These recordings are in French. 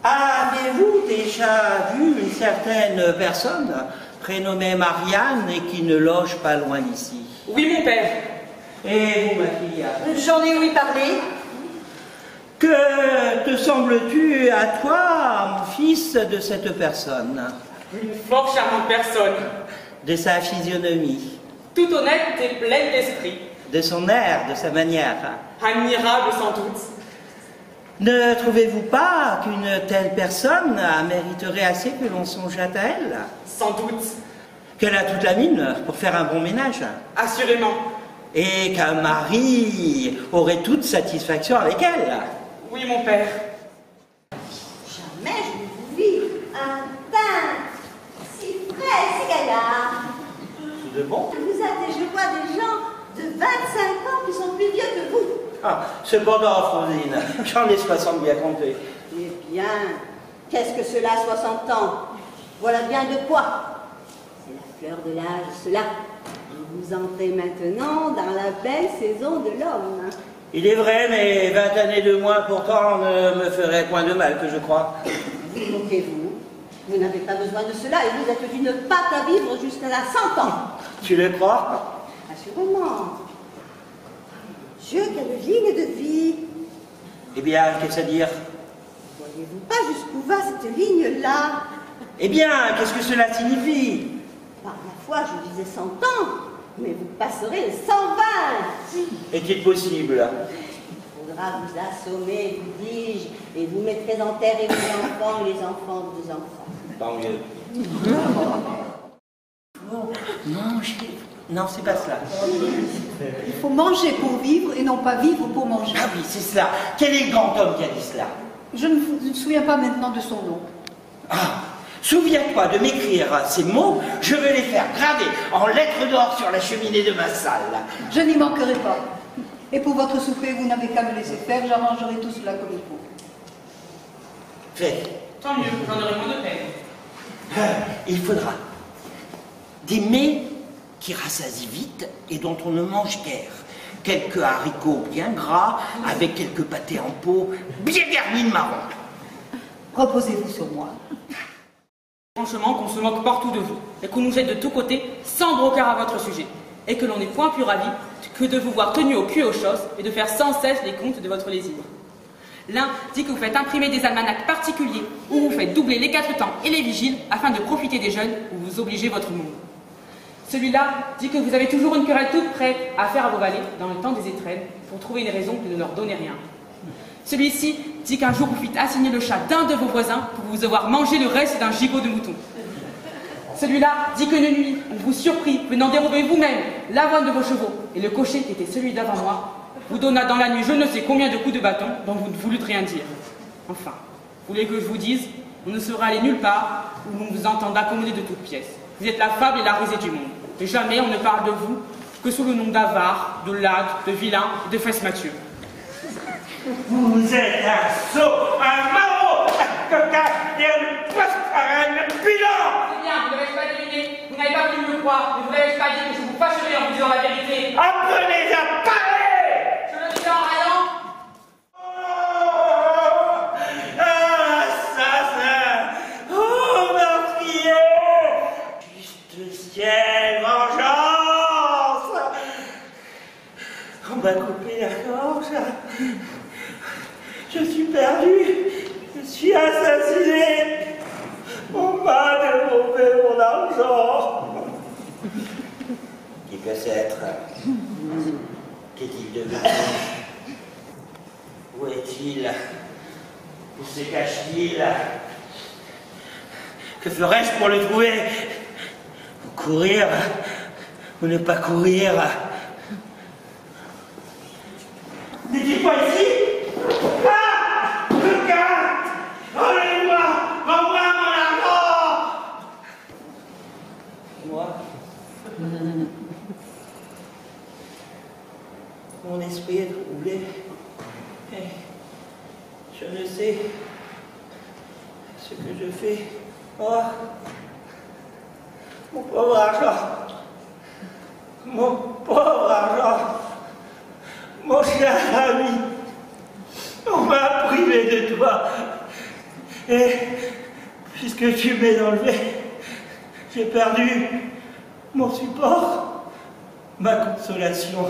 Avez-vous déjà vu une certaine personne prénommée Marianne et qui ne loge pas loin d'ici? Oui, mon père. Et vous, ma fille? J'en ai ouï parler. Que te sembles-tu à toi, mon fils, de cette personne? Une fort charmante personne. De sa physionomie? Toute honnête et pleine d'esprit. De son air, de sa manière? Admirable sans doute. Ne trouvez-vous pas qu'une telle personne mériterait assez que l'on songeât à elle? Sans doute. Qu'elle a toute la mine pour faire un bon ménage? Assurément. Et qu'un mari aurait toute satisfaction avec elle? Oui, mon père. Jamais je ne vous vis un pain si frais, si gaillard. Tout de bon? Vous êtes, je vois, des gens de 25 ans qui sont plus vieux que vous. Ah, cependant, Frosine, j'en ai 60 bien compté. Eh bien, qu'est-ce que cela, 60 ans? Voilà bien de quoi. C'est la fleur de l'âge, cela. Vous entrez maintenant dans la belle saison de l'homme. Il est vrai, mais 20 années de moins pourtant ne me ferait point de mal, que je crois. Vous moquez-vous? Vous n'avez pas besoin de cela et vous êtes d'une pâte à vivre jusqu'à la 100 ans. Tu le crois? Assurément. Dieu, quelle ligne de vie! Eh bien, qu'est-ce à dire? Voyez-vous pas jusqu'où va cette ligne-là? Eh bien, qu'est-ce que cela signifie? Par la foi, je disais 100 ans, mais vous passerez les 120. Est-il possible? Il faudra vous assommer, vous dis-je, et vous mettrez en terre et vos enfants et les enfants de vos enfants. Tant mieux. Manger. Non, c'est pas cela. Il faut manger pour vivre et non pas vivre pour manger. Ah oui, c'est cela. Quel est le grand homme qui a dit cela? Je ne me souviens pas maintenant de son nom. Ah, souviens-toi de m'écrire ces mots, je vais les faire graver en lettres d'or sur la cheminée de ma salle. Je n'y manquerai pas. Et pour votre souper, vous n'avez qu'à me laisser faire, j'arrangerai tout cela comme il faut. Fais. Tant mieux, j'en aurai moins de peine. Il faudra des mets qui rassasient vite et dont on ne mange guère. Quelques haricots bien gras, avec quelques pâtés en pot, bien garnis de marron. Reposez-vous sur moi. Franchement, qu'on se moque partout de vous, et qu'on nous jette de tous côtés, sans brocard à votre sujet, et que l'on n'est point plus ravi que de vous voir tenu au cul et aux choses, et de faire sans cesse les comptes de votre lésine. L'un dit que vous faites imprimer des almanachs particuliers, où vous faites doubler les 4 temps et les vigiles, afin de profiter des jeunes, où vous obligez votre monde. Celui-là dit que vous avez toujours une querelle toute prête à faire à vos valets dans le temps des étrennes pour trouver une raison de ne leur donner rien. Celui-ci dit qu'un jour vous fîtes assigner le chat d'un de vos voisins pour vous avoir mangé le reste d'un gigot de mouton. Celui-là dit que une nuit, on vous surprit venant dérober vous-même l'avoine de vos chevaux et le cocher qui était celui d'avant moi vous donna dans la nuit je ne sais combien de coups de bâton dont vous ne voulûtes rien dire. Enfin, vous voulez que je vous dise, on ne sera allé nulle part où l'on vous entende accommoder de toutes pièces. Vous êtes la fable et la risée du monde. Et jamais on ne parle de vous que sous le nom d'avare, de lade, de vilain, de fesse Mathieu. Vous êtes un sot, un maraud, un coquin et un poisson bilan. C'est bien, vous n'avez pas deviné, vous n'avez pas voulu me croire, mais vous n'avez pas dit que je vous fâcherai en vous disant la vérité. Apprenez à parler. Je le dis en râlant. Oh, assassin, oh meurtrier, juste ciel, vengeance. On m'a coupé la gorge. Je suis perdu, je suis assassiné, on m'a déroulé mon argent. Qui peut être? Qu'est-il devenu? Où est-il? Où se cache-t-il? Que ferais-je pour le trouver? Courir ou ne pas courir? N'est-il pas ici? Ah! Le gars! Enlevez-moi! Rends-moi mon argent! Moi? Mon esprit est troublé. Et je ne sais ce que je fais. Oh! Mon pauvre argent! Mon pauvre argent! Mon cher ami, on m'a privé de toi. Et puisque tu m'es enlevé, j'ai perdu mon support, ma consolation,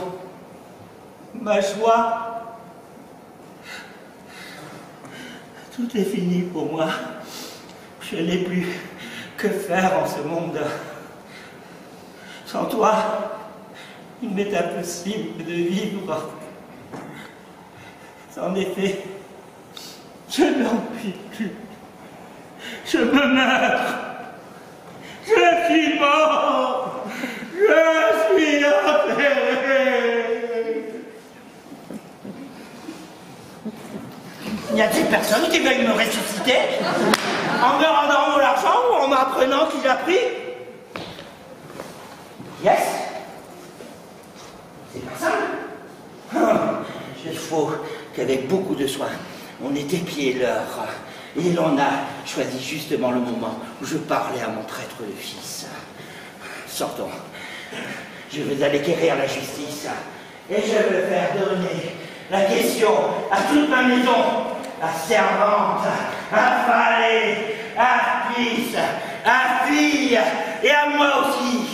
ma joie. Tout est fini pour moi. Je n'ai plus que faire en ce monde. Sans toi, il m'est impossible de vivre. En effet, je n'en puis plus. Je me meurs. Je suis mort. Je suis enterré. Y a-t-il personne qui veuille me ressusciter en me rendant mon argent ou en m'apprenant qui l'a pris? Yes. C'est pas ça. Il faut qu'avec beaucoup de soin, on ait épié l'heure. Et l'on a choisi justement le moment où je parlais à mon traître de fils. Sortons. Je vais aller quérir la justice. Et je vais faire donner la question à toute ma maison, à servante, à valet, à fils, à fille, et à moi aussi.